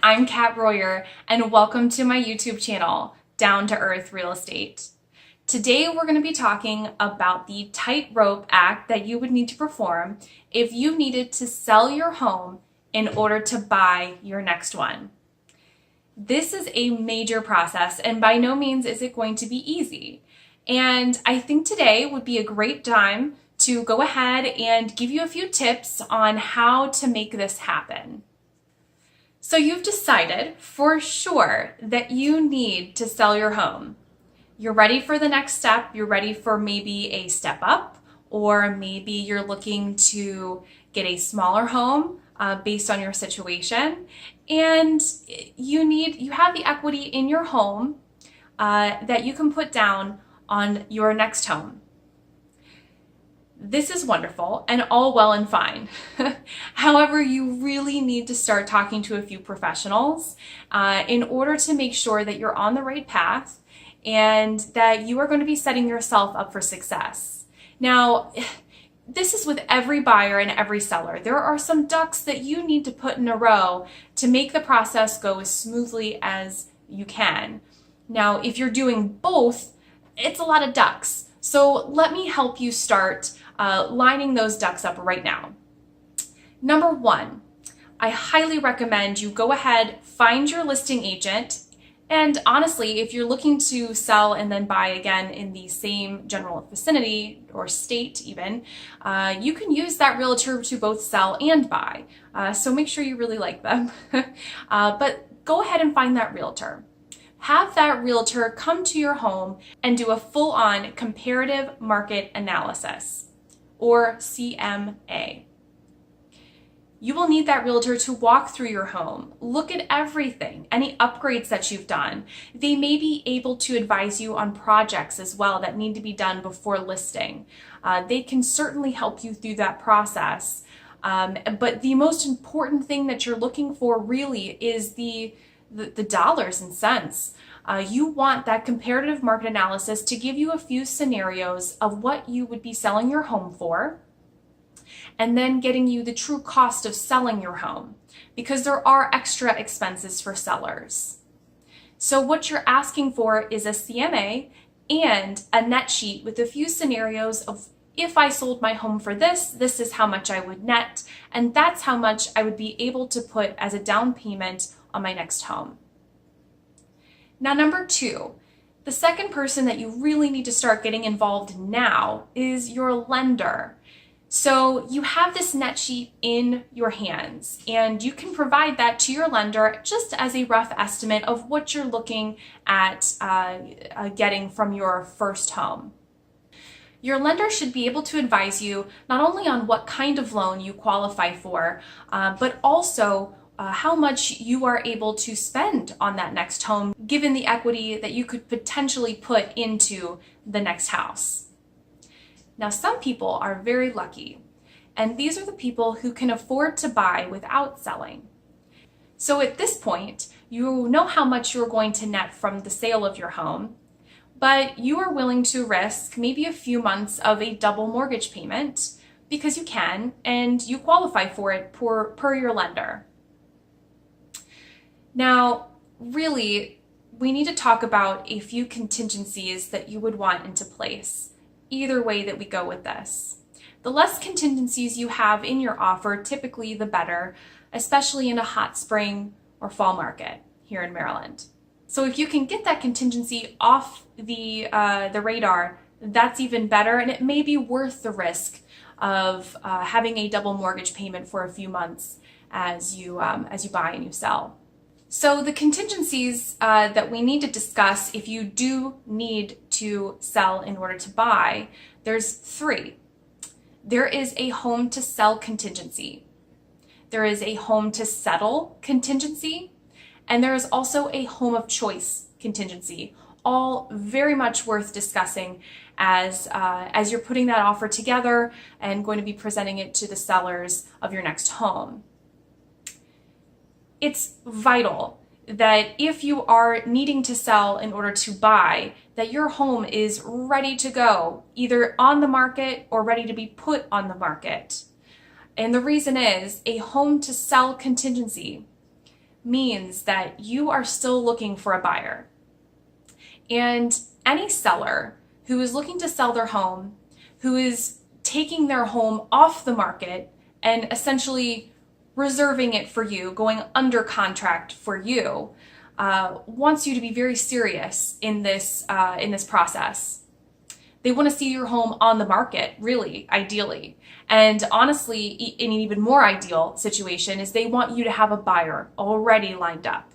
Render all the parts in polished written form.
I'm Kat Royer, and welcome to my YouTube channel, Down to Earth Real Estate. Today we're going to be talking about the tightrope act that you would need to perform if you needed to sell your home in order to buy your next one. This is a major process, and by no means is it going to be easy. And I think today would be a great time to go ahead and give you a few tips on how to make this happen. So you've decided for sure that you need to sell your home. You're ready for the next step. You're ready for maybe a step up, or maybe you're looking to get a smaller home based on your situation. And you have the equity in your home that you can put down on your next home. This is wonderful and all well and fine. However, you really need to start talking to a few professionals in order to make sure that you're on the right path and that you are going to be setting yourself up for success. Now, this is with every buyer and every seller. There are some ducks that you need to put in a row to make the process go as smoothly as you can. Now, if you're doing both, it's a lot of ducks. So let me help you start lining those ducks up right now. Number one, I highly recommend you go ahead, find your listing agent, and honestly, if you're looking to sell and then buy again in the same general vicinity or state even, you can use that realtor to both sell and buy. So make sure you really like them. But go ahead and find that realtor. Have that realtor come to your home and do a full-on comparative market analysis, or CMA. You will need that realtor to walk through your home, look at everything, any upgrades that you've done. They may be able to advise you on projects as well that need to be done before listing. They can certainly help you through that process. But the most important thing that you're looking for really is the dollars and cents. You want that comparative market analysis to give you a few scenarios of what you would be selling your home for, and then getting you the true cost of selling your home, because there are extra expenses for sellers. So what you're asking for is a CMA and a net sheet with a few scenarios of, if I sold my home for this is how much I would net, and that's how much I would be able to put as a down payment on my next home. Now, number two, the second person that you really need to start getting involved now is your lender. So you have this net sheet in your hands, and you can provide that to your lender just as a rough estimate of what you're looking at getting from your first home. Your lender should be able to advise you not only on what kind of loan you qualify for, but also how much you are able to spend on that next home, given the equity that you could potentially put into the next house. Now, some people are very lucky, and these are the people who can afford to buy without selling. So at this point, you know how much you're going to net from the sale of your home, but you are willing to risk maybe a few months of a double mortgage payment because you can, and you qualify for it per your lender. Now, really, we need to talk about a few contingencies that you would want into place, either way that we go with this. The less contingencies you have in your offer, typically the better, especially in a hot spring or fall market here in Maryland. So if you can get that contingency off the radar, that's even better, and it may be worth the risk of having a double mortgage payment for a few months as you buy and you sell. So the contingencies that we need to discuss if you do need to sell in order to buy, there's three. There is a home to sell contingency. There is a home to settle contingency. And there is also a home of choice contingency, all very much worth discussing as you're putting that offer together and going to be presenting it to the sellers of your next home. It's vital that if you are needing to sell in order to buy, that your home is ready to go, either on the market or ready to be put on the market. And the reason is a home to sell contingency means that you are still looking for a buyer. And any seller who is looking to sell their home, who is taking their home off the market and essentially reserving it for you, going under contract for you, wants you to be very serious in this process. They want to see your home on the market, really, ideally. And honestly, in an even more ideal situation is they want you to have a buyer already lined up.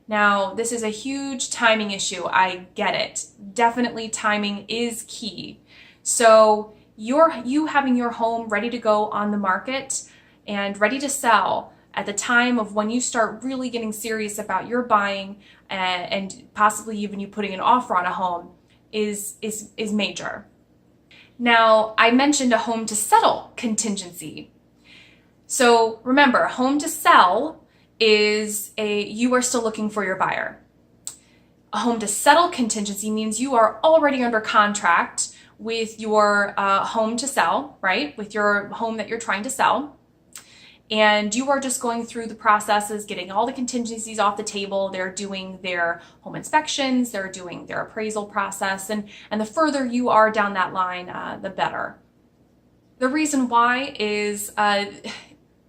Now, this is a huge timing issue. I get it. Definitely timing is key. So you having your home ready to go on the market and ready to sell at the time of when you start really getting serious about your buying and possibly even you putting an offer on a home is major. Now, I mentioned a home to settle contingency. So remember, home to sell is you are still looking for your buyer. A home to settle contingency means you are already under contract with your home to sell, right? With your home that you're trying to sell. And you are just going through the processes, getting all the contingencies off the table. They're doing their home inspections, they're doing their appraisal process, and the further you are down that line, the better. The reason why is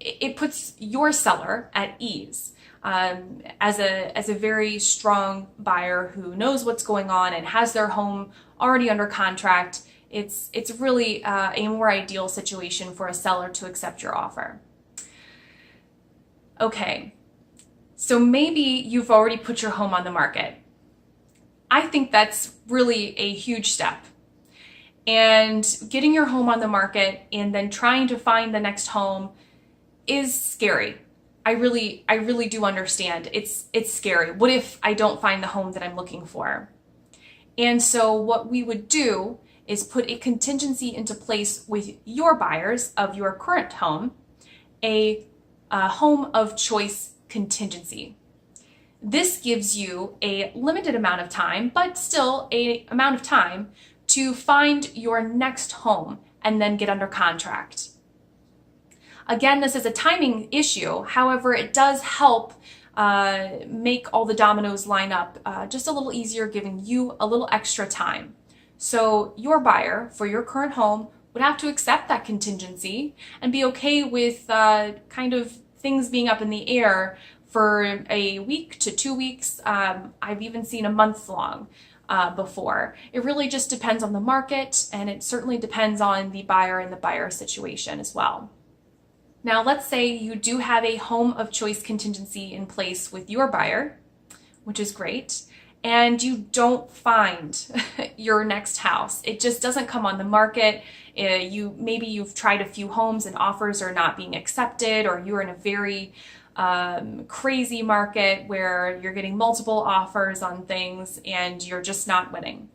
it puts your seller at ease. As a very strong buyer who knows what's going on and has their home already under contract, it's really a more ideal situation for a seller to accept your offer. Okay, so maybe you've already put your home on the market. I think that's really a huge step. And getting your home on the market and then trying to find the next home is scary. I really do understand. It's scary. What if I don't find the home that I'm looking for? And so what we would do is put a contingency into place with your buyers of your current home, a home of choice contingency. This gives you a limited amount of time, but still an amount of time to find your next home and then get under contract. Again, this is a timing issue. However, it does help make all the dominoes line up just a little easier, giving you a little extra time. So your buyer for your current home would have to accept that contingency and be okay with kind of things being up in the air for a week to 2 weeks. I've even seen a month long before. It really just depends on the market, and it certainly depends on the buyer and the buyer situation as well. Now, let's say you do have a home of choice contingency in place with your buyer, which is great, and you don't find your next house. It just doesn't come on the market. Maybe you've tried a few homes and offers are not being accepted, or you're in a very crazy market where you're getting multiple offers on things and you're just not winning.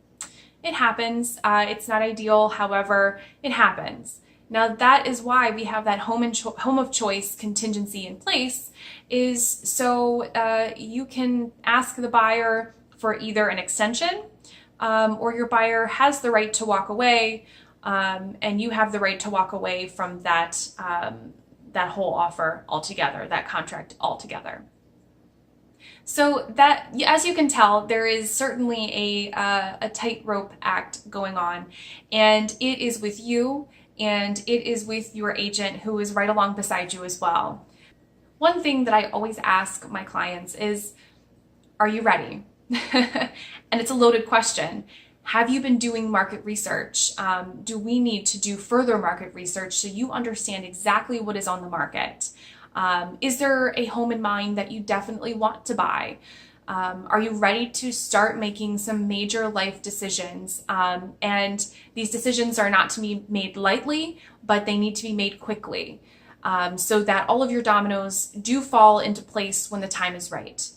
It happens. It's not ideal. However, it happens. Now, that is why we have that home of choice contingency in place, is so you can ask the buyer for either an extension or your buyer has the right to walk away, and you have the right to walk away from that whole offer altogether, that contract altogether. So that, as you can tell, there is certainly a tightrope act going on, and it is with you and it is with your agent who is right along beside you as well. One thing that I always ask my clients is, are you ready? And it's a loaded question. Have you been doing market research? Do we need to do further market research so you understand exactly what is on the market? Is there a home in mind that you definitely want to buy? Are you ready to start making some major life decisions? And these decisions are not to be made lightly, but they need to be made quickly, so that all of your dominoes do fall into place when the time is right.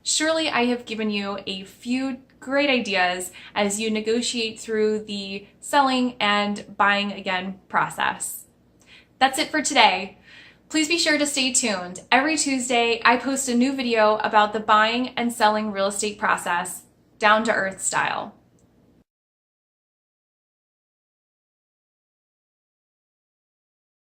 Surely I have given you a few great ideas as you negotiate through the selling and buying again process. That's it for today. Please be sure to stay tuned. Every Tuesday, I post a new video about the buying and selling real estate process, down to earth style.